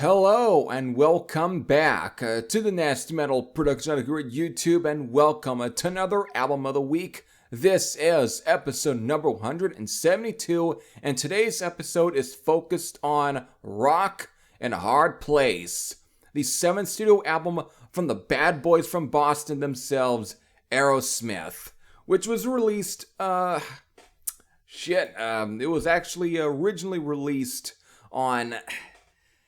Hello and welcome back to the Nasty Metal Production here at YouTube, and welcome to another album of the week. This is episode number 172, and today's episode is focused on Rock and Hard Place, the 7th studio album from the bad boys from Boston themselves, Aerosmith, which was released, it was actually originally released on...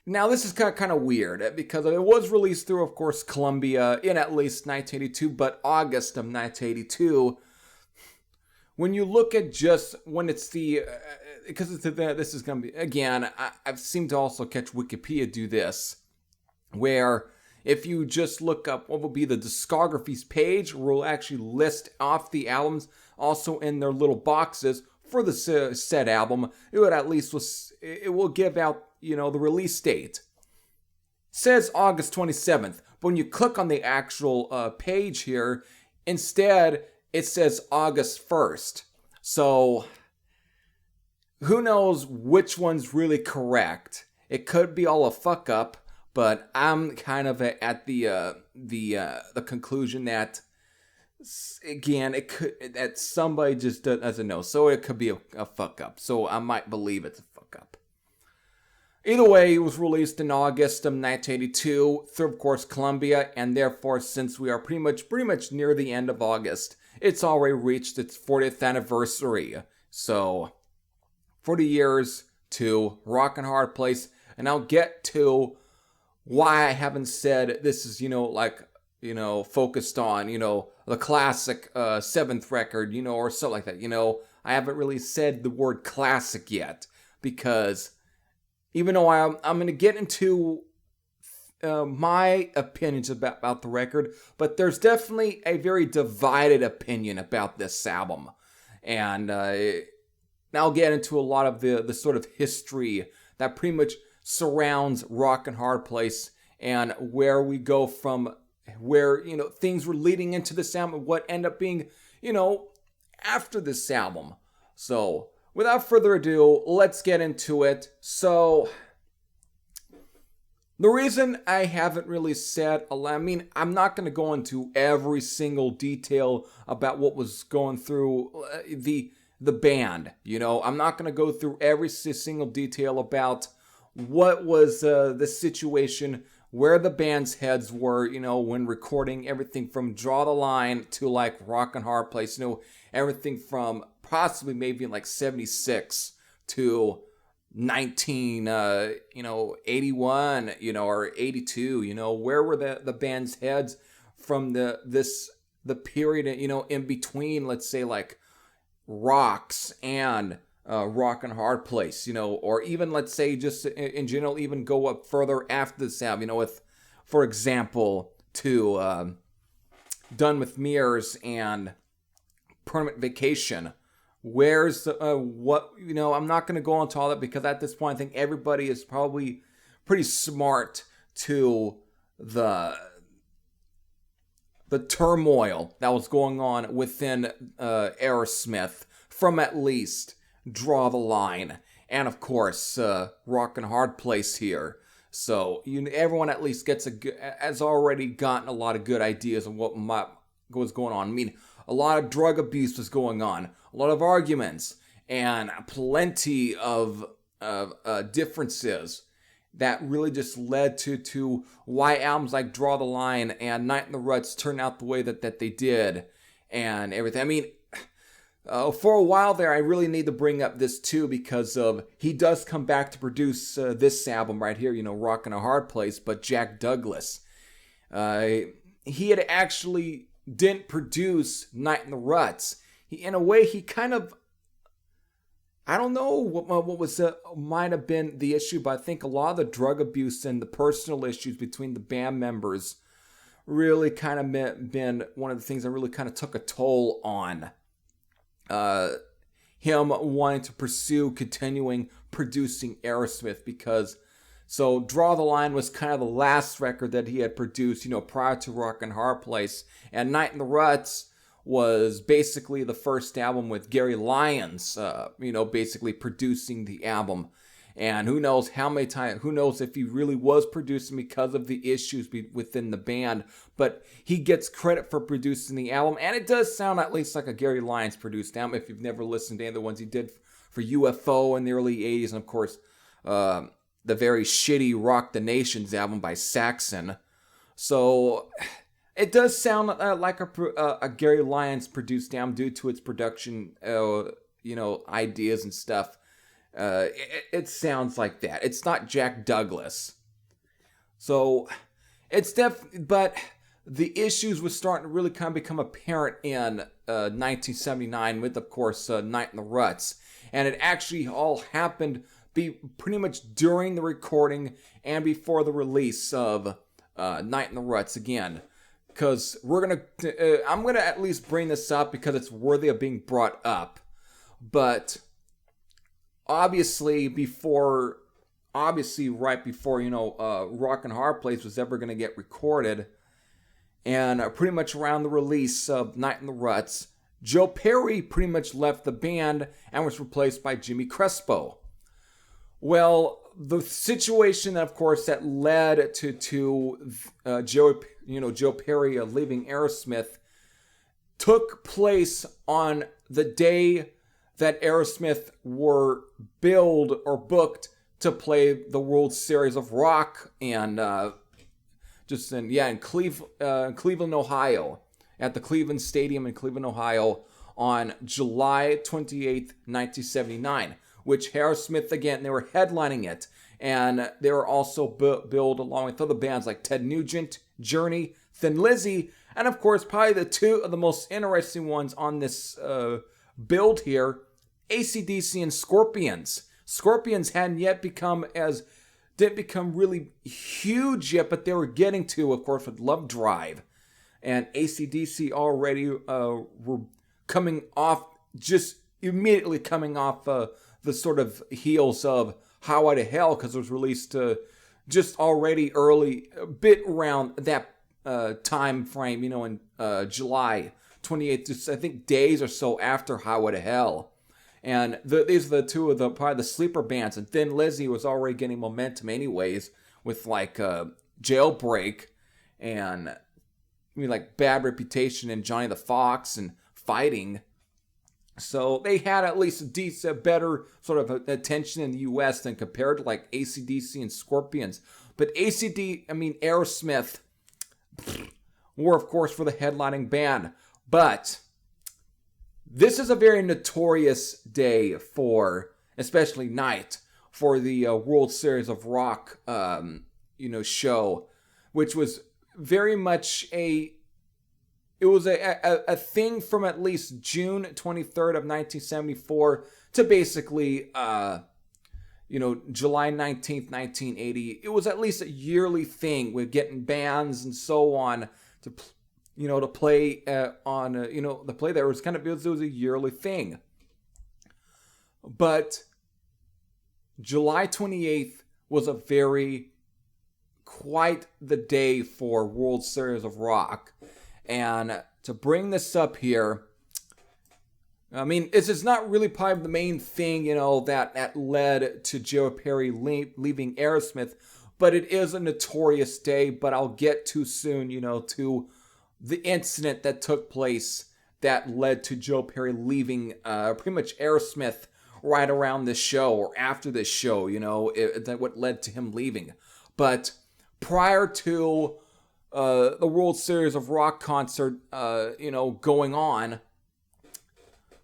Now, this is kind of weird because it was released through, of course, Columbia in at least 1982, but August of 1982. When you look at just when it's the, because it's this is going to be, again, I've seemed to also catch Wikipedia do this, where if you just look up what will be the discographies page, we'll actually list off the albums also in their little boxes for the said album. It would at least, it will give out, the release date. It says August 27th, but when you click on the actual page here, instead it says August 1st. So who knows which one's really correct? It could be all a fuck up, but I'm kind of at the conclusion that, again, it could, that somebody just doesn't know. So it could be a fuck up. So I might believe it's a fuck up. Either way, it was released in August of 1982 through, of course, Columbia, and therefore, since we are pretty much near the end of August, it's already reached its 40th anniversary. So, 40 years to Rock and Hard Place, and I'll get to why I haven't said this is, focused on, the classic 7th record, or something like that. I haven't really said the word classic yet, because even though I'm going to get into my opinions about the record, but there's definitely a very divided opinion about this album. And I'll get into a lot of the sort of history that pretty much surrounds Rock and Hard Place, and where we go from where, things were leading into this album, what end up being, after this album. So, without further ado, let's get into it. So, the reason I haven't really said a lot, I'm not going to go into every single detail about what was going through the band, I'm not going to go through every single detail about what was the situation, where the band's heads were, when recording everything from Draw the Line to like Rock and Hard Place, everything from possibly maybe in like 76 to 81, or 82, where were the band's heads from the period, in between, let's say, like Rocks and Rock and Hard Place, or even, let's say, just in general, even go up further after this album, with, for example, to Done with Mirrors and Permanent Vacation. Where's what, I'm not going to go into all that, because at this point I think everybody is probably pretty smart to the turmoil that was going on within Aerosmith from at least Draw the Line and, of course, Rock and Hard Place here. So everyone at least has already gotten a lot of good ideas on what was going on. A lot of drug abuse was going on, a lot of arguments, and plenty of differences that really just led to why albums like Draw the Line and Night in the Ruts turned out the way that they did and everything. For a while there, I really need to bring up this too, because he does come back to produce this album right here, Rock and a Hard Place, but Jack Douglas. He had actually didn't produce Night in the Ruts. In a way, he kind of, I don't know what was might have been the issue, but I think a lot of the drug abuse and the personal issues between the band members really kind of been one of the things that really kind of took a toll on him wanting to continuing producing Aerosmith, because so Draw the Line was kind of the last record that he had produced, prior to Rock and Hard Place, and Night in the Ruts was basically the first album with Gary Lyons, basically producing the album. And who knows how many times, who knows if he really was producing because of the issues within the band. But he gets credit for producing the album. And it does sound at least like a Gary Lyons produced album if you've never listened to any of the ones he did for UFO in the early 80s. And of course, the very shitty Rock the Nations album by Saxon. So it does sound like a Gary Lyons produced album due to its production, ideas and stuff. It sounds like that. It's not Jack Douglas. So it's but the issues was starting to really kind of become apparent in 1979 with, of course, Night in the Ruts. And it actually all happened pretty much during the recording and before the release of Night in the Ruts again. Because I'm gonna at least bring this up because it's worthy of being brought up. But obviously, right before Rock and Hard Place was ever gonna get recorded, and pretty much around the release of Night in the Ruts, Joe Perry pretty much left the band and was replaced by Jimmy Crespo. Well, the situation, of course, that led to Joe Perry leaving Aerosmith took place on the day that Aerosmith were billed or booked to play the World Series of Rock in Cleveland, Ohio, at the Cleveland Stadium in Cleveland, Ohio, on July 28th, 1979, which Aerosmith, again, they were headlining it, and they were also billed along with other bands like Ted Nugent, Journey, Thin Lizzy, and of course, probably the two of the most interesting ones on this build here, AC/DC and Scorpions. Scorpions didn't become really huge yet, but they were getting to, of course, with Love Drive. And AC/DC already were immediately coming off the sort of heels of Highway to Hell, because it was released just already early, a bit around that time frame, in July 28th, just I think days or so after Highway to Hell. And these are the two of probably the sleeper bands. And Thin Lizzy was already getting momentum anyways with like Jailbreak and like Bad Reputation and Johnny the Fox and Fighting. So they had at least a decent, better sort of attention in the U.S. than compared to like AC/DC and Scorpions. But Aerosmith were, of course, for the headlining band. But this is a very notorious day especially night, for the World Series of Rock, show, which was very much a thing from at least June 23rd of 1974 to basically, July 19th, 1980. It was at least a yearly thing with getting bands and so on to play the play there. It was a yearly thing. But July 28th was quite the day for World Series of Rock. And to bring this up here, this is not really probably the main thing, that led to Joe Perry leaving Aerosmith, but it is a notorious day. But I'll get too soon, to the incident that took place that led to Joe Perry leaving pretty much Aerosmith right around this show or after this show, what led to him leaving. But prior to the World Series of Rock concert, going on,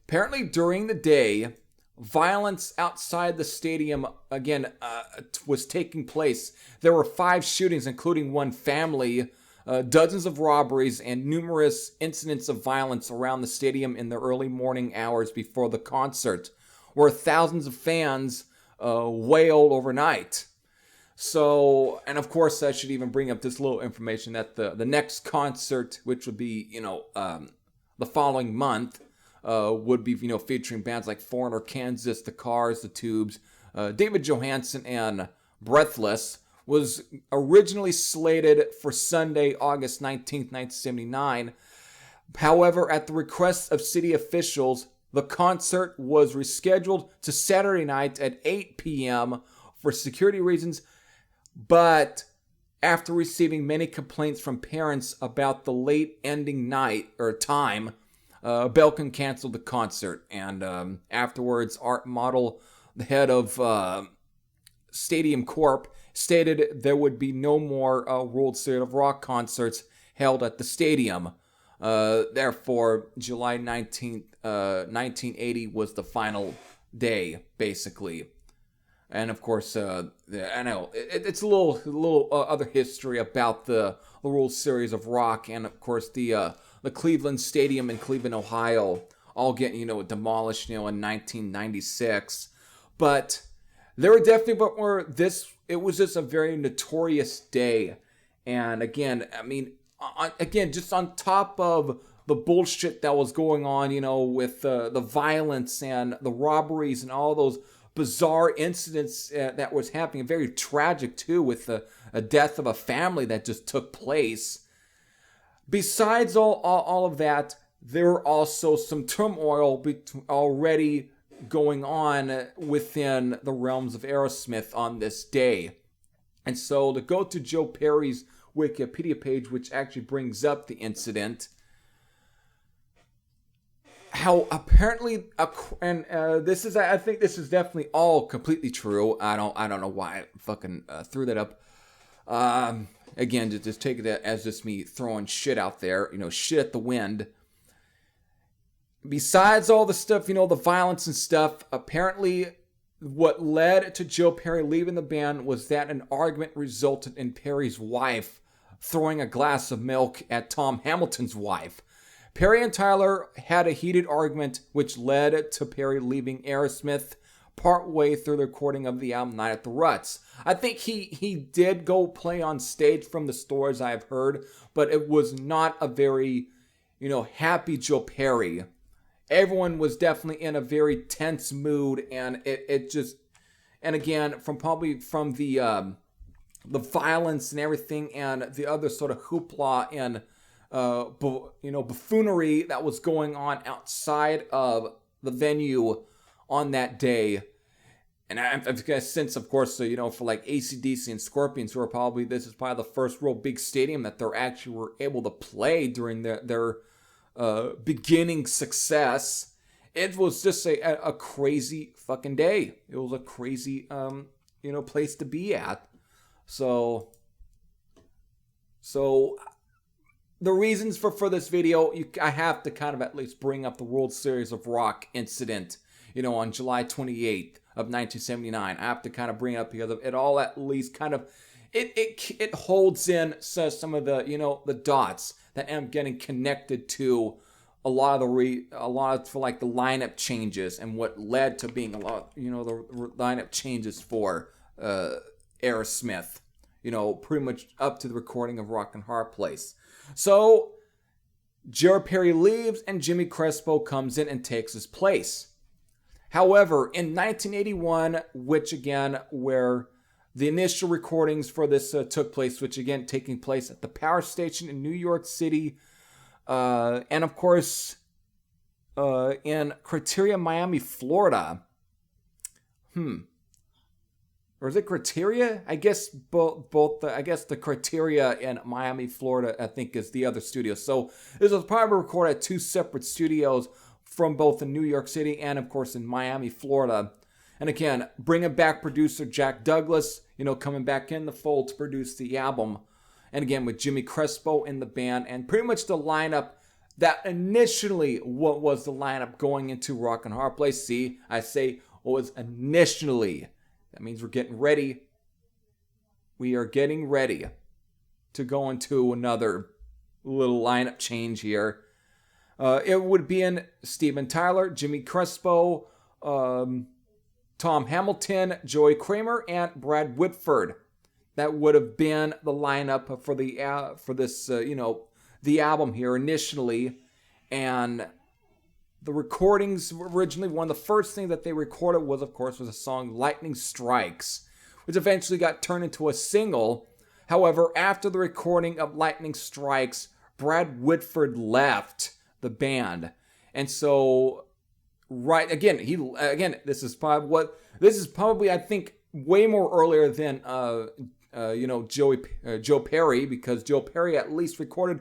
apparently during the day, violence outside the stadium, again, was taking place. There were 5 shootings, including one family, dozens of robberies, and numerous incidents of violence around the stadium in the early morning hours before the concert, where thousands of fans wailed overnight. So, and of course, I should even bring up this little information that the next concert, which would be, the following month, would be, featuring bands like Foreigner, Kansas, The Cars, The Tubes, David Johansen, and Breathless, was originally slated for Sunday, August 19th, 1979. However, at the request of city officials, the concert was rescheduled to Saturday night at 8 p.m., for security reasons, but after receiving many complaints from parents about the late ending night or time, Belkin canceled the concert. And afterwards, Art Model, the head of Stadium Corp, stated there would be no more World Series of Rock concerts held at the stadium. Therefore, July 19th, 1980 was the final day, basically. And of course, I know it's a little other history about the World Series of Rock, and of course the Cleveland Stadium in Cleveland, Ohio, all getting demolished in 1996. But there were definitely more. It was just a very notorious day, and again, I mean, just on top of the bullshit that was going on, with the violence and the robberies and all those bizarre incidents that was happening, very tragic too, with a death of a family that just took place. Besides all of that, there were also some turmoil already going on within the realms of Aerosmith on this day. And so to go to Joe Perry's Wikipedia page, which actually brings up the incident, how apparently, and this is, I think this is definitely all completely true. I don't know why I fucking threw that up. Again, just take it as just me throwing shit out there, shit at the wind. Besides all the stuff, the violence and stuff, apparently what led to Joe Perry leaving the band was that an argument resulted in Perry's wife throwing a glass of milk at Tom Hamilton's wife. Perry and Tyler had a heated argument, which led to Perry leaving Aerosmith partway through the recording of the album Night at the Ruts. I think he did go play on stage from the stories I've heard, but it was not a very, happy Joe Perry. Everyone was definitely in a very tense mood, and it just, and again, from the violence and everything, and the other sort of hoopla and buffoonery that was going on outside of the venue on that day. And I've got a sense, of course, for like AC/DC and Scorpions, who are this is probably the first real big stadium that they're actually were able to play during their beginning success. It was just a crazy fucking day. It was a crazy, place to be at. So the reasons for this video, I have to kind of at least bring up the World Series of Rock incident, on July 28th of 1979. I have to kind of bring it up because it all at least kind of, it holds in some of the, the dots that I'm getting connected to a lot of the lineup changes and what led to being a lot, the lineup changes for Aerosmith, pretty much up to the recording of Rock and Hard Place. So, Joe Perry leaves and Jimmy Crespo comes in and takes his place. However, in 1981, which again, where the initial recordings for this took place, which again, taking place at the Power Station in New York City, and of course, in Criteria, Miami, Florida. Or is it Criteria? I guess both. I guess the Criteria in Miami, Florida, I think is the other studio. So this was probably recorded at two separate studios from both in New York City and, of course, in Miami, Florida. And again, bringing back producer Jack Douglas, coming back in the fold to produce the album. And again, with Jimmy Crespo in the band, and pretty much the lineup that initially what was the lineup going into Rock and Hard Place. See, I say was initially. That means we're getting ready. We are getting ready to go into another little lineup change here. It would be in Steven Tyler, Jimmy Crespo, Tom Hamilton, Joey Kramer, and Brad Whitford. That would have been the lineup for the album here initially. And the recordings originally, one of the first things that they recorded was a song Lightning Strikes, which eventually got turned into a single. However, after the recording of Lightning Strikes, Brad Whitford left the band. And so, this is probably I think way more earlier than Joe Perry, because Joe Perry at least recorded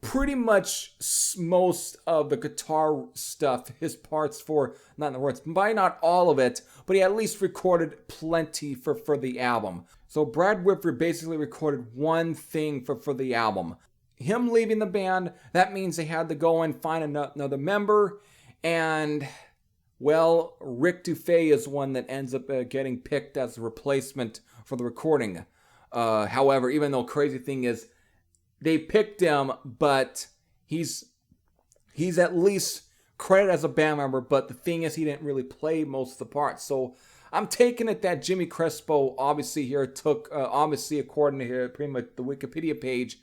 pretty much most of the guitar stuff, his parts for, not in the words, by not all of it, but he at least recorded plenty for the album. So Brad Whitford basically recorded one thing for the album. Him leaving the band, that means they had to go and find another member, and, well, Rick Dufay is one that ends up getting picked as a replacement for the recording. However, even though crazy thing is, they picked him, but he's at least credited as a band member, but the thing is he didn't really play most of the parts. So I'm taking it that Jimmy Crespo obviously here took, obviously according to here, pretty much the Wikipedia page,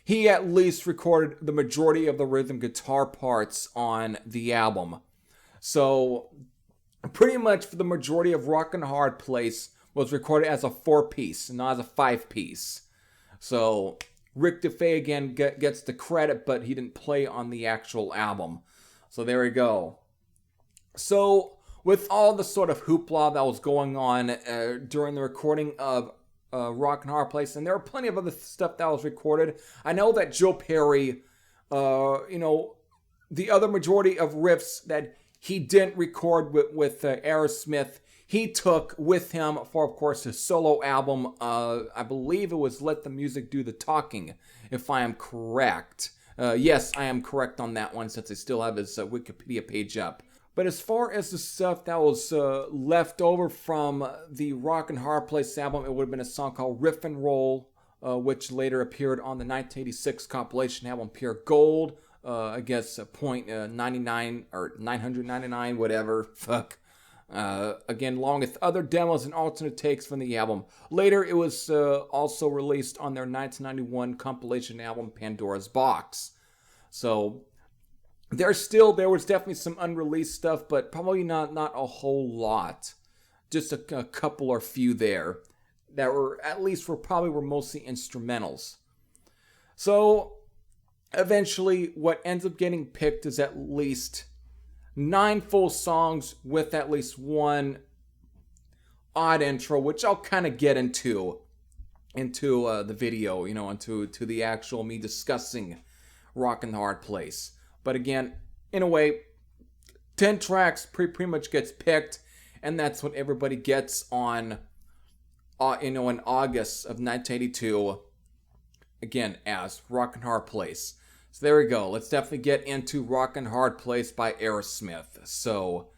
he at least recorded the majority of the rhythm guitar parts on the album. So pretty much for the majority of Rockin' Hard Place was recorded as a 4-piece, not as a 5-piece. So Rick Dufay again gets the credit, but he didn't play on the actual album. So there we go. So with all the sort of hoopla that was going on during the recording of Rockin' Hard Place, and there were plenty of other stuff that was recorded. I know that Joe Perry, the other majority of riffs that he didn't record with Aerosmith, he took with him for, of course, his solo album. I believe it was Let the Music Do the Talking, if I am correct. Yes, I am correct on that one, since I still have his Wikipedia page up. But as far as the stuff that was left over from the Rockin' Hard Place album, it would have been a song called Riff and Roll, which later appeared on the 1986 compilation album Pure Gold. I guess .99 or 999, whatever. Fuck. Again, along with other demos and alternate takes from the album. Later, it was also released on their 1991 compilation album Pandora's Box. So there was definitely some unreleased stuff, but probably not a whole lot. Just a couple or few there that were were mostly instrumentals. So eventually, what ends up getting picked is at least 9 full songs with at least one odd intro, which I'll kind of get into the video, into the actual me discussing Rockin' Hard Place. But again, in a way, 10 tracks pretty much gets picked, and that's what everybody gets on, in August of 1982, again, as Rockin' Hard Place. So there we go. Let's definitely get into Rockin' Hard Place by Aerosmith. So,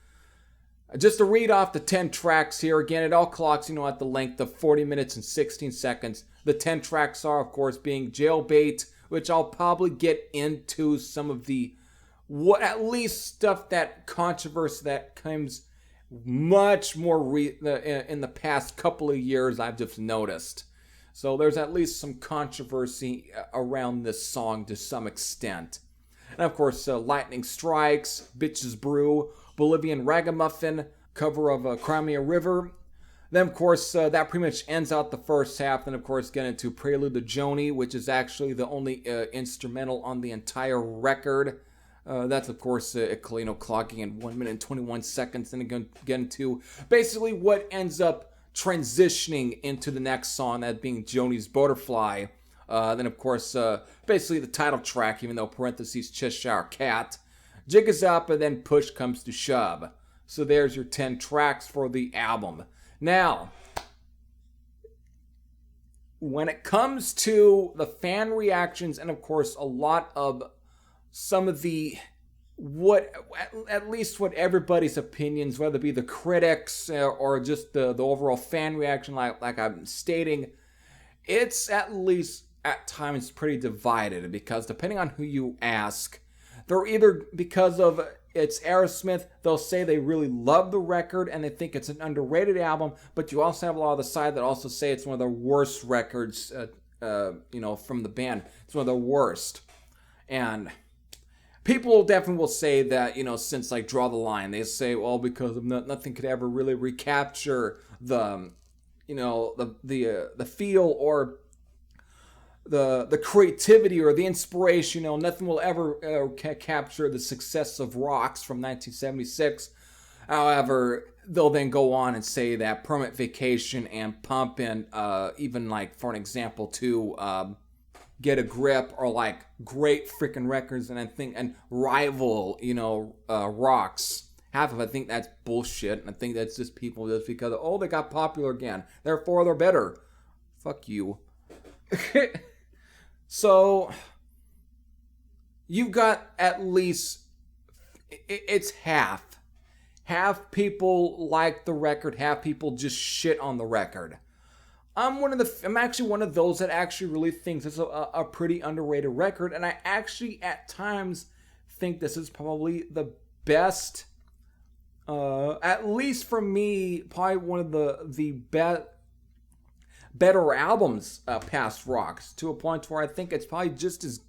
just to read off the 10 tracks here, again, it all clocks, at the length of 40 minutes and 16 seconds. The 10 tracks are, of course, being Jailbait, which I'll probably get into some of the, at least stuff that controversy that comes much more in the past couple of years I've just noticed. So there's at least some controversy around this song to some extent. And of course, Lightning Strikes, Bitches Brew, Bolivian Ragamuffin, cover of Crimea River. Then, of course, that pretty much ends out the first half. Then, of course, get into Prelude the Journey, which is actually the only instrumental on the entire record. That's, of course, clocking in 1 minute and 21 seconds. Then again, get into basically what ends up transitioning into the next song, that being Joni's Butterfly. Then, of course, basically the title track, even though parentheses Cheshire Cat. Jig is up, and then Push Comes to Shove. So there's your 10 tracks for the album. Now, when it comes to the fan reactions, and of course a lot of some of the, at least what everybody's opinions, whether it be the critics or just the overall fan reaction, like I'm stating, it's at least at times pretty divided, because depending on who you ask, they're either, because of it's Aerosmith, they'll say they really love the record and they think it's an underrated album, but you also have a lot of the side that also say it's one of the worst records, from the band. It's one of the worst. And people definitely will say that, since like Draw the Line, they say, well, because of nothing could ever really recapture the feel or the creativity or the inspiration. Nothing will ever capture the success of Rocks from 1976. However, they'll then go on and say that Permanent Vacation and Pump and even like, for an example, too, Get a Grip are like great freaking records, and I think, and rival, rocks. Half of it, I think that's bullshit, and I think that's just people just because, oh, they got popular again, therefore they're better. Fuck you. So, you've got at least, it's half. Half people like the record, half people just shit on the record. I'm actually one of those that actually really thinks it's a pretty underrated record, and I actually at times think this is probably the best, at least for me, probably one of the better albums past Rocks, to a point where I think it's probably just as,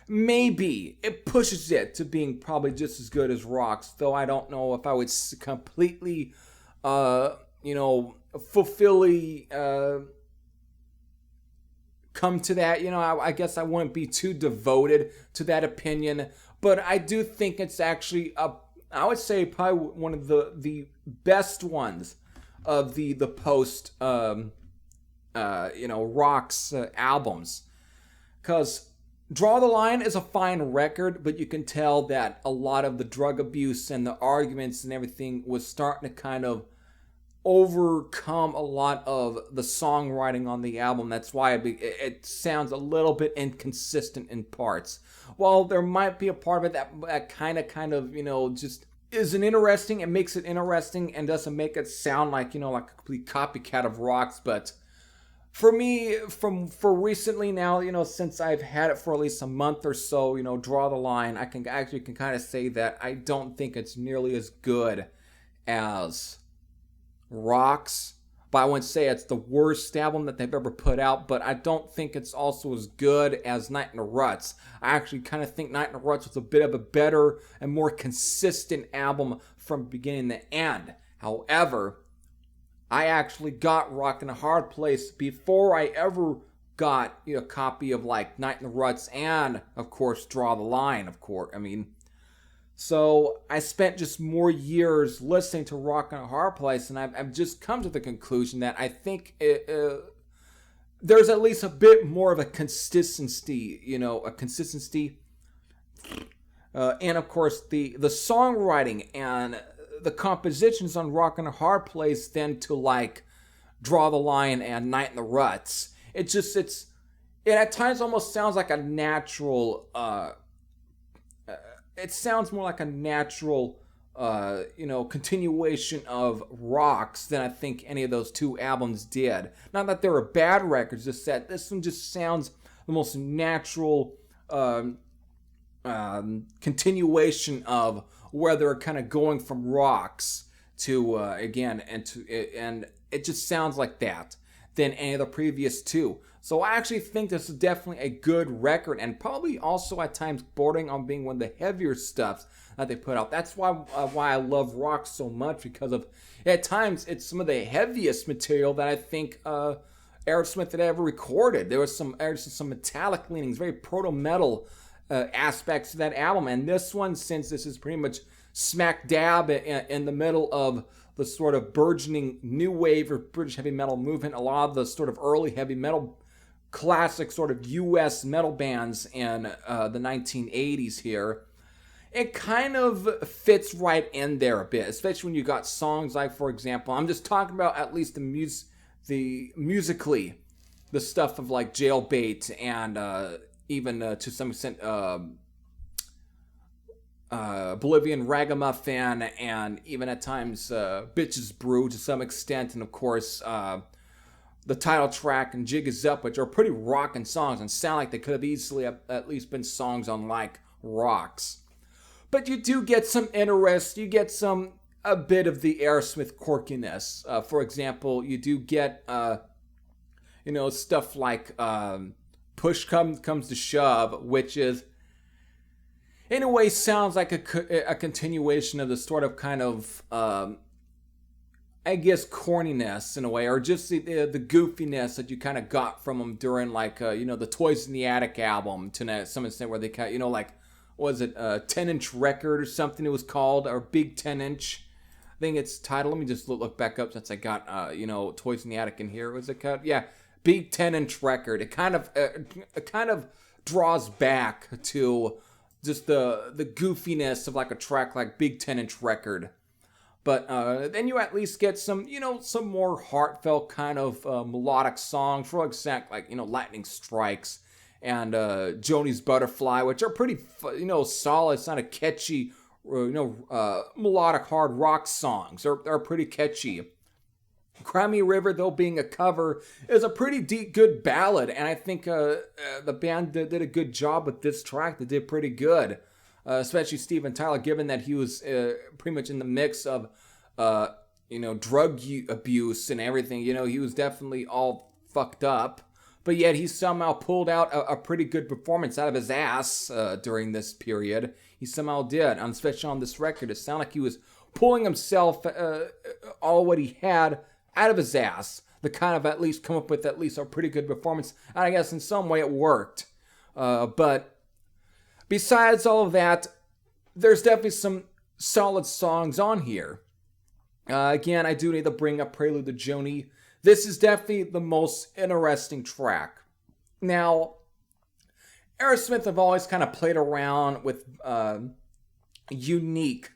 maybe it pushes it to being probably just as good as Rocks, though I don't know if I would completely, fulfilly come to that. I guess I wouldn't be too devoted to that opinion, but I do think it's actually I would say probably one of the best ones of the post Rocks albums, because Draw the Line is a fine record, but you can tell that a lot of the drug abuse and the arguments and everything was starting to kind of overcome a lot of the songwriting on the album. That's why it sounds a little bit inconsistent in parts. While there might be a part of it that kind of, just isn't interesting and makes it interesting and doesn't make it sound like, like a complete copycat of Rocks. But for me, for recently now, since I've had it for at least a month or so, Draw the Line, I can kind of say that I don't think it's nearly as good as Rocks, but I wouldn't say it's the worst album that they've ever put out, but I don't think it's also as good as Night in the Ruts. I actually kind of think Night in the Ruts was a bit of a better and more consistent album from beginning to end. However, I actually got Rockin' a Hard Place before I ever got a copy of like Night in the Ruts and, of course, Draw the Line, of course. So I spent just more years listening to Rockin' a Hard Place, and I've just come to the conclusion that I think there's at least a bit more of a consistency, and of course the songwriting and the compositions on Rockin' a Hard Place than to like Draw the Line and Night in the Ruts. It at times almost sounds like a natural. It sounds more like a natural, continuation of Rocks than I think any of those two albums did. Not that they were bad records, just that this one just sounds the most natural continuation of where they're kind of going from Rocks to and it just sounds like that than any of the previous two. So I actually think this is definitely a good record, and probably also at times bordering on being one of the heavier stuff that they put out. That's why I love Rocks so much, because of at times it's some of the heaviest material that I think Aerosmith had ever recorded. There was some metallic leanings, very proto-metal aspects to that album, and this one, since this is pretty much smack dab in the middle of the sort of burgeoning new wave of British heavy metal movement, a lot of the sort of early heavy metal classic sort of US metal bands in the 1980s here, it kind of fits right in there a bit, especially when you got songs like, for example, I'm just talking about at least the musically, the stuff of like Jailbait and even to some extent Bolivian Ragamuffin, and even at times Bitches Brew to some extent, and of course the title track and Jig Is Up, which are pretty rockin' songs and sound like they could have easily at least been songs on like Rocks. But you do get some interest, you get a bit of the Aerosmith quirkiness. For example, you do get stuff like Push Comes to Shove, which is in a way sounds like a continuation of the sort of kind of I guess corniness in a way, or just the goofiness that you kind of got from them during like the Toys in the Attic album to some extent, where they kind of, like, was it a 10-inch record or something it was called, or Big 10-inch, think it's titled, let me just look back up since I got, Toys in the Attic in here. Was it cut? Yeah, big 10-inch record. It kind of draws back to just the goofiness of like a track like big 10-inch record. But then you at least get some more heartfelt kind of melodic songs, for example, like, Lightning Strikes and Joni's Butterfly, which are pretty, solid. It's not a catchy, melodic hard rock songs. They're pretty catchy. Crimey River, though being a cover, is a pretty deep, good ballad, and I think the band did a good job with this track. They did pretty good. Especially Steven Tyler, given that he was pretty much in the mix of, drug abuse and everything. He was definitely all fucked up. But yet he somehow pulled out a pretty good performance out of his ass during this period. He somehow did, especially on this record. It sounded like he was pulling himself, all what he had, out of his ass. To kind of at least come up with at least a pretty good performance. And I guess in some way it worked. But besides all of that, there's definitely some solid songs on here. Again, I do need to bring up Prelude the Journey. This is definitely the most interesting track. Now, Aerosmith have always kind of played around with unique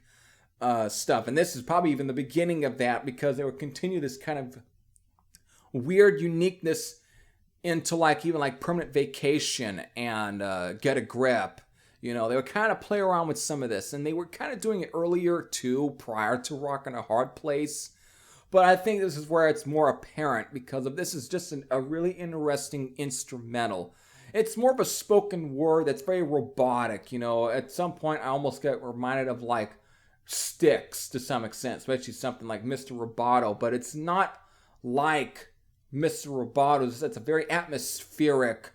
stuff. And this is probably even the beginning of that, because they would continue this kind of weird uniqueness into even Permanent Vacation and Get a Grip. They would kind of play around with some of this, and they were kind of doing it earlier too, prior to Rockin' a Hard Place. But I think this is where it's more apparent, because this is just a really interesting instrumental. It's more of a spoken word that's very robotic. At some point I almost get reminded of Styx to some extent, especially something like Mr. Roboto, but it's not like Mr. Roboto's. It's a very atmospheric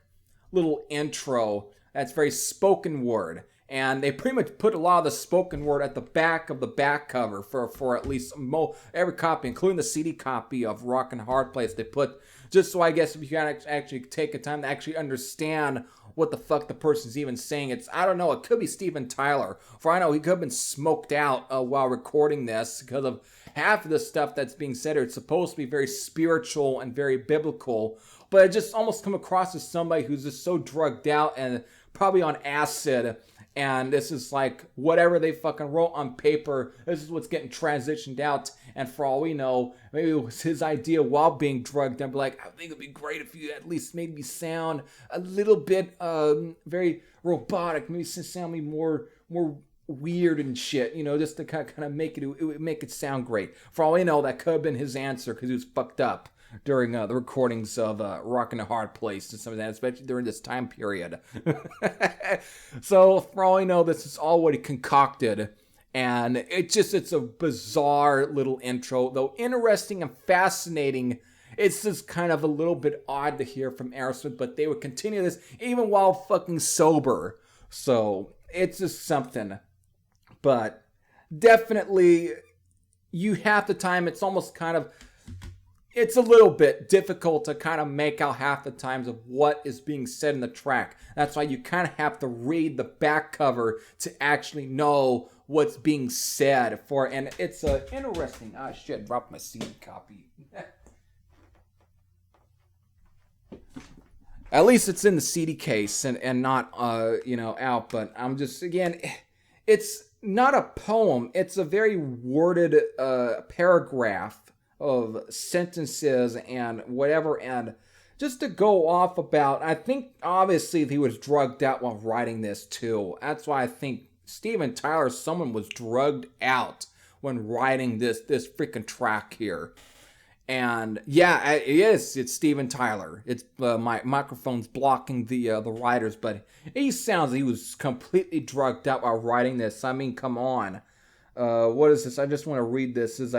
little intro that's very spoken word, and they pretty much put a lot of the spoken word at the back of the back cover for at least every copy, including the CD copy of Rockin' Hard Place. They put, just so I guess if you can actually take a time to actually understand what the fuck the person's even saying. I don't know, it could be Steven Tyler. For I know, he could have been smoked out while recording this, because of half of the stuff that's being said here. It's supposed to be very spiritual and very biblical, but it just almost come across as somebody who's just so drugged out and probably on acid, and this is whatever they fucking wrote on paper, this is what's getting transitioned out, and for all we know, maybe it was his idea while being drugged, and be I think it'd be great if you at least made me sound a little bit very robotic, maybe sound me more weird and shit, just to kind of make it sound great. For all we know, that could have been his answer, because he was fucked up during the recordings of Rockin' a Hard Place and some of that, especially during this time period. So, for all I know, this is all what he concocted, and it's a bizarre little intro, though interesting and fascinating. It's just kind of a little bit odd to hear from Aerosmith, but they would continue this even while fucking sober. So, it's just something. But definitely, you have the time, it's almost kind of, it's a little bit difficult to kind of make out half the times of what is being said in the track. That's why you kind of have to read the back cover to actually know what's being said and it's interesting. Ah, shit, dropped my CD copy. At least it's in the CD case and not, out, but I'm just, again, it's not a poem. It's a very worded paragraph of sentences and whatever, and just to go off about, I think obviously he was drugged out while writing this too. That's why I think Steven Tyler, someone was drugged out when writing this freaking track here. And yeah, it is. It's Steven Tyler. It's my microphone's blocking the writers, but he sounds he was completely drugged out while writing this. I mean, come on. What is this? I just want to read this. It's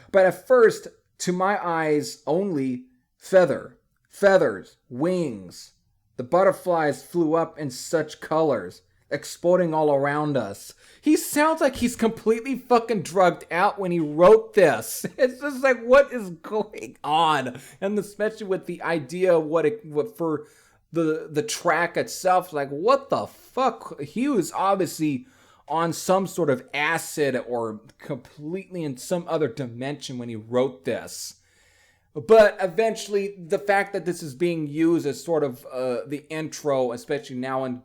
but at first, to my eyes only, feathers, wings. The butterflies flew up in such colors, exploding all around us. He sounds like he's completely fucking drugged out when he wrote this. It's just what is going on? And especially with the idea of what for the track itself, what the fuck? He was obviously on some sort of acid or completely in some other dimension when he wrote this. But eventually, the fact that this is being used as sort of the intro, especially now in,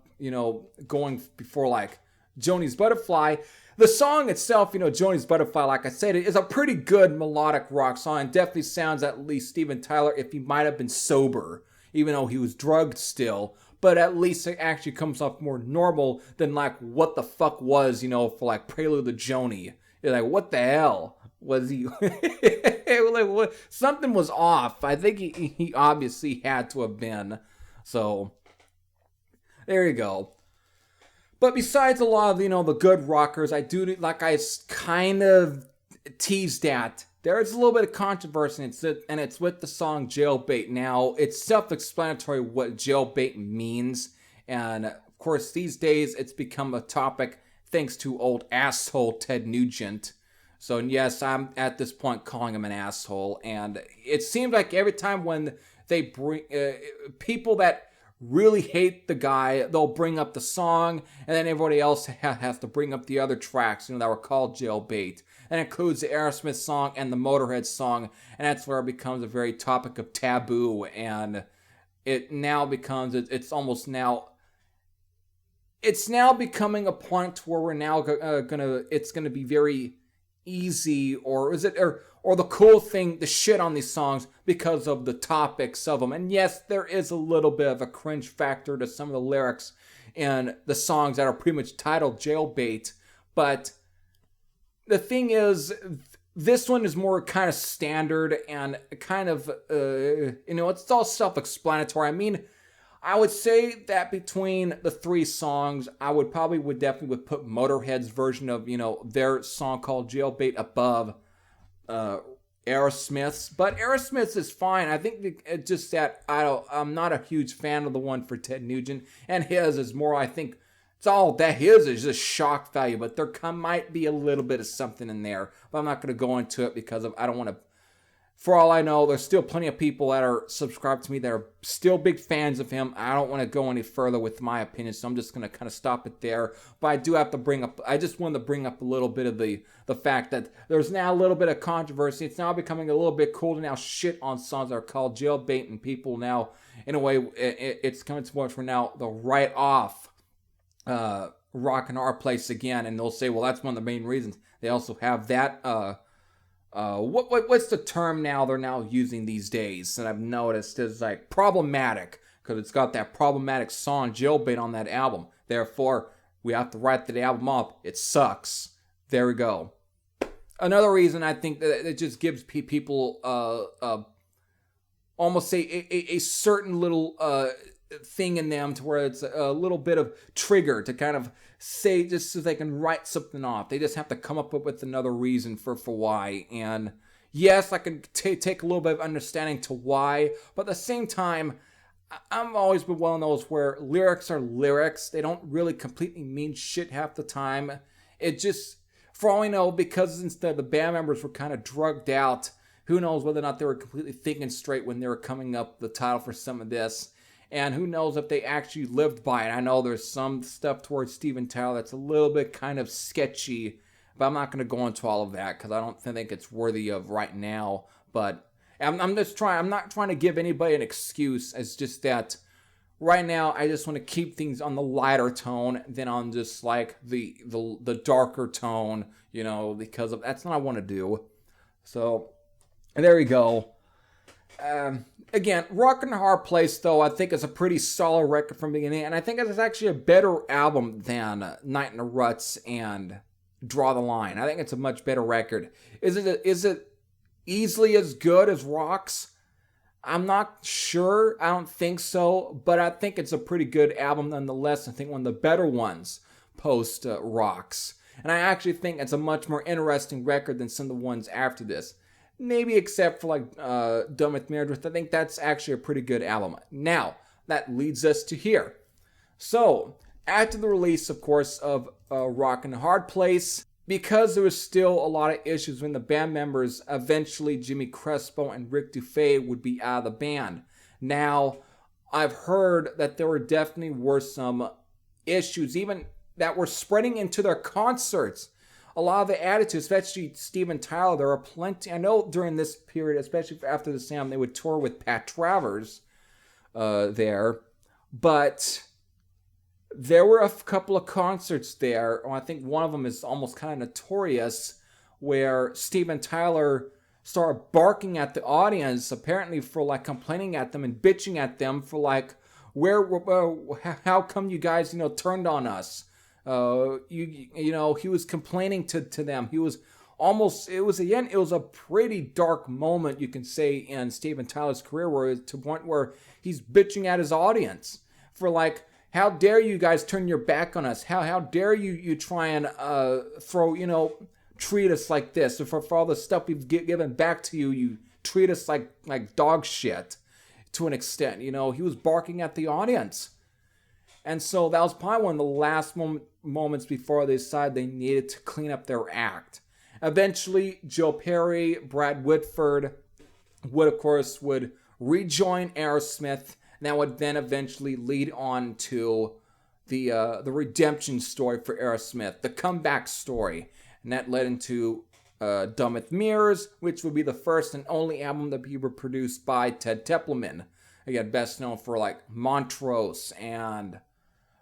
going before like Joni's Butterfly, the song itself, Joni's Butterfly, like I said, it is a pretty good melodic rock song. And definitely sounds at least Steven Tyler if he might have been sober, even though he was drugged still. But at least it actually comes off more normal than like what the fuck was, for like Prelude the Journey. You're like, what the hell was he? Like, what? Something was off. I think he obviously had to have been. So there you go. But besides a lot of, the good rockers, I do, like I kind of teased at, there's a little bit of controversy, and it's with the song Jailbait. Now, it's self-explanatory what jailbait means, and of course, these days, it's become a topic thanks to old asshole Ted Nugent. So yes, I'm at this point calling him an asshole, and it seems like every time when they bring people that really hate the guy, they'll bring up the song, and then everybody else has to bring up the other tracks, that were called Jailbait. And it includes the Aerosmith song and the Motorhead song, and that's where it becomes a very topic of taboo, and it now becomes, it's now becoming a point where we're now it's gonna be very easy, or the cool thing to shit on these songs because of the topics of them. And yes, there is a little bit of a cringe factor to some of the lyrics in the songs that are pretty much titled Jailbait, but the thing is, this one is more kind of standard and kind of, it's all self-explanatory. I mean, I would say that between the three songs, I would definitely put Motorhead's version of, their song called Jailbait above Aerosmith's. But Aerosmith's is fine. I think it's just that I'm not a huge fan of the one for Ted Nugent, and his is more, I think, it's all that his is just shock value, but there might be a little bit of something in there. But I'm not going to go into it because I don't want to. For all I know, there's still plenty of people that are subscribed to me that are still big fans of him. I don't want to go any further with my opinion, so I'm just going to kind of stop it there. But I do have to I just wanted to bring up a little bit of the fact that there's now a little bit of controversy. It's now becoming a little bit cool to now shit on songs that are called Jailbait, and people now, in a way, it's coming to a point where now they'll write off Rock and Our Place again, and they'll say, well, that's one of the main reasons. They also have that, what's the term now they're now using these days that I've noticed is like problematic, because it's got that problematic song Jailbait on that album. Therefore, we have to write the album up. It sucks. There we go. Another reason I think that it just gives people almost a certain little thing in them to where it's a little bit of trigger to kind of say, just so they can write something off. They just have to come up with another reason for why. And yes, I can take a little bit of understanding to why, but at the same time, I've always been one of those where lyrics are lyrics. They don't really completely mean shit half the time. It just, for all I know, because instead the band members were kind of drugged out, who knows whether or not they were completely thinking straight when they were coming up with the title for some of this. And who knows if they actually lived by it. I know there's some stuff towards Steven Tyler that's a little bit kind of sketchy, but I'm not going to go into all of that because I don't think it's worthy of right now. But I'm not trying to give anybody an excuse. It's just that right now I just want to keep things on the lighter tone than on just like the darker tone, because that's what I want to do. So there we go. Again, Rock and Hard Place, though, I think is a pretty solid record from the beginning, and I think it's actually a better album than Night in the Ruts and Draw the Line. I think it's a much better record. Is it easily as good as Rocks? I'm not sure. I don't think so, but I think it's a pretty good album nonetheless. I think one of the better ones post Rocks. And I actually think it's a much more interesting record than some of the ones after this. Maybe except for like Done with Meredith. I think that's actually a pretty good album. Now, that leads us to here. So, after the release, of course, of Rock and Hard Place, because there was still a lot of issues when the band members, eventually Jimmy Crespo and Rick Dufay would be out of the band. Now, I've heard that there definitely were some issues, even that were spreading into their concerts. A lot of the attitudes, especially Steven Tyler, there were plenty. I know during this period, especially after the Sam, they would tour with Pat Travers there. But there were a couple of concerts there. I think one of them is almost kind of notorious, where Steven Tyler started barking at the audience, apparently for like complaining at them and bitching at them for like, how come you guys, turned on us? He was complaining to them. He was almost, it was a pretty dark moment, you can say, in Steven Tyler's career, where to the point where he's bitching at his audience for like, how dare you guys turn your back on us? How dare you try and treat us like this? And for all the stuff we've given back to you, you treat us like dog shit to an extent. He was barking at the audience. And so that was probably one of the last moments before they decided they needed to clean up their act. Eventually, Joe Perry, Brad Whitford would rejoin Aerosmith. And that would then eventually lead on to the redemption story for Aerosmith, the comeback story. And that led into Done With Mirrors, which would be the first and only album that be produced by Ted Templeman. Again, best known for like Montrose and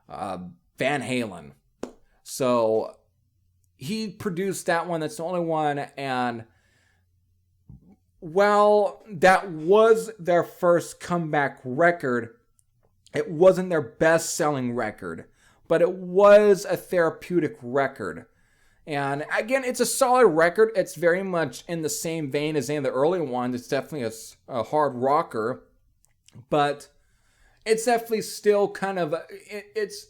Van Halen. So he produced that one. That's the only one. And while that was their first comeback record, it wasn't their best-selling record, but it was a therapeutic record. And again, it's a solid record. It's very much in the same vein as any of the early ones. It's definitely a hard rocker, but it's definitely still kind of, it's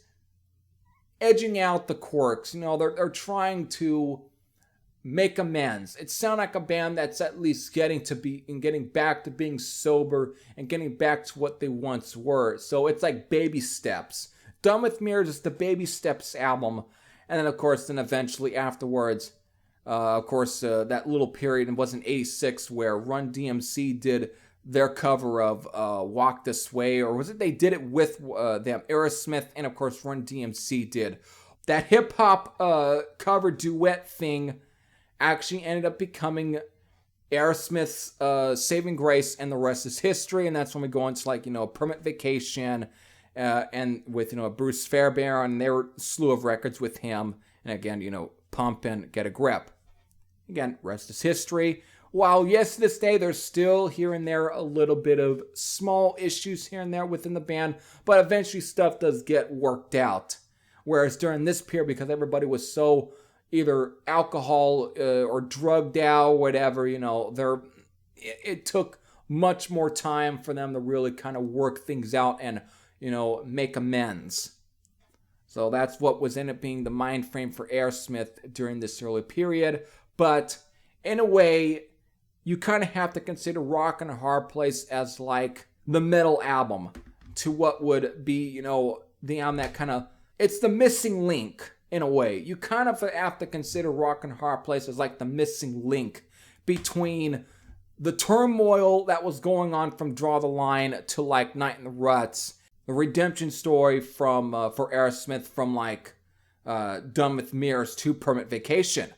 edging out the quirks. They're trying to make amends. It sounds like a band that's at least getting back to being sober and getting back to what they once were. So it's like baby steps. Done With Mirrors is the Baby Steps album. And then, of course, eventually afterwards, that little period, it was in 86 where Run DMC did their cover of Walk This Way, or was it they did it with them, Aerosmith, and of course Run DMC did. That hip-hop cover duet thing actually ended up becoming Aerosmith's Saving Grace, and the rest is history. And that's when we go into Permanent Vacation, and with Bruce Fairbairn, and there were a slew of records with him, and again Pump and Get a Grip. Again, rest is history. While yes, to this day there's still here and there a little bit of small issues here and there within the band, but eventually stuff does get worked out. Whereas during this period, because everybody was so either alcohol or drugged out, whatever, it took much more time for them to really kind of work things out and, make amends. So that's what was ended up being the mind frame for Aerosmith during this early period. But in a way, you kind of have to consider Rock and a Hard Place as like the middle album to what would be, the album that kind of, it's the missing link. In a way, you kind of have to consider Rock and Hard Place as like the missing link between the turmoil that was going on from Draw the Line to like Night in the Ruts, the redemption story from for Aerosmith from like Done With Mirrors to Permanent Vacation.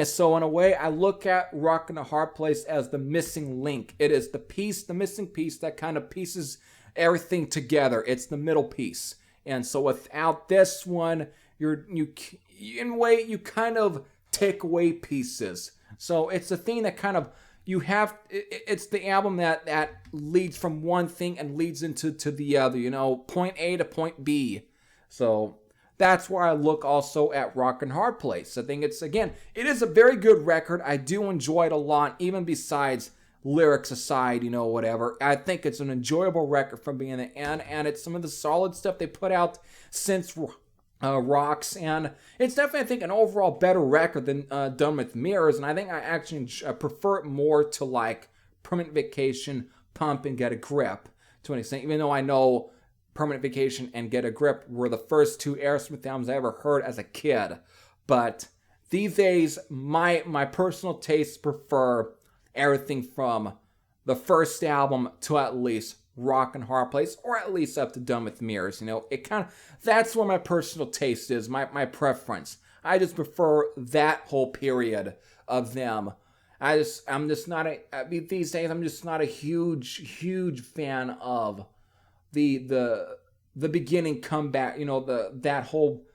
So in a way, I look at Rock and a Hard Place as the missing link. It is the missing piece that kind of pieces everything together. It's the middle piece, and so without this one, in a way, you kind of take away pieces. So it's the thing that kind of, it's the album that leads from one thing and leads into the other, point A to point B. So that's where I look also at Rock and Hard Place. I think it is a very good record. I do enjoy it a lot, even besides lyrics aside, whatever. I think it's an enjoyable record from beginning to end, and it's some of the solid stuff they put out since Rocks, and it's definitely, I think, an overall better record than Done With Mirrors, and I think I actually prefer it more to like Permanent Vacation, Pump, and Get a Grip to an extent, even though I know Permanent Vacation and Get a Grip were the first two Aerosmith albums I ever heard as a kid. But these days, my personal tastes prefer everything from the first album to at least Rock and Hard Place, or at least up to Done with Mirrors. That's where my personal taste is, my preference. I just prefer that whole period of them. I'm just not these days I'm just not a huge fan of the beginning comeback, that whole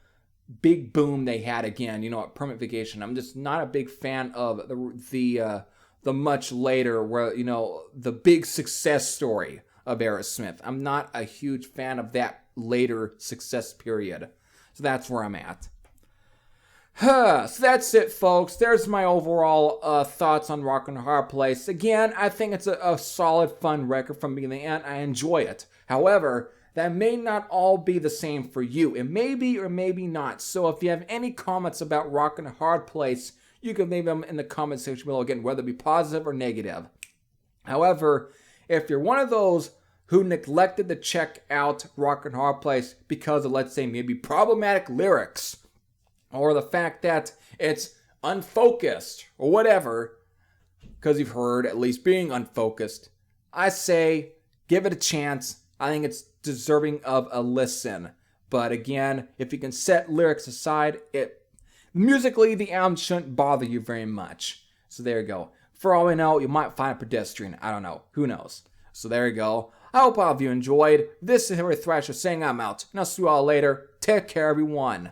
big boom they had again, at Permanent Vacation. I'm just not a big fan of the much later, where, the big success story of Aerosmith. I'm not a huge fan of that later success period. So that's where I'm at. So that's it, folks. There's my overall thoughts on Rock and Hard Place. Again, I think it's a solid, fun record from beginning to end. I enjoy it. However, that may not all be the same for you. It may be or maybe not. So if you have any comments about Rock and Hard Place, you can leave them in the comment section below, again, whether it be positive or negative. However, if you're one of those who neglected to check out Rock and Hard Place because of, let's say, maybe problematic lyrics, or the fact that it's unfocused, or whatever, because you've heard at least being unfocused, I say give it a chance. I think it's deserving of a listen. But again, if you can set lyrics aside, musically, the album shouldn't bother you very much. So there you go. For all we know, you might find a pedestrian. I don't know. Who knows? So there you go. I hope all of you enjoyed. This is Harry Thrasher saying I'm out. And I'll see you all later. Take care, everyone.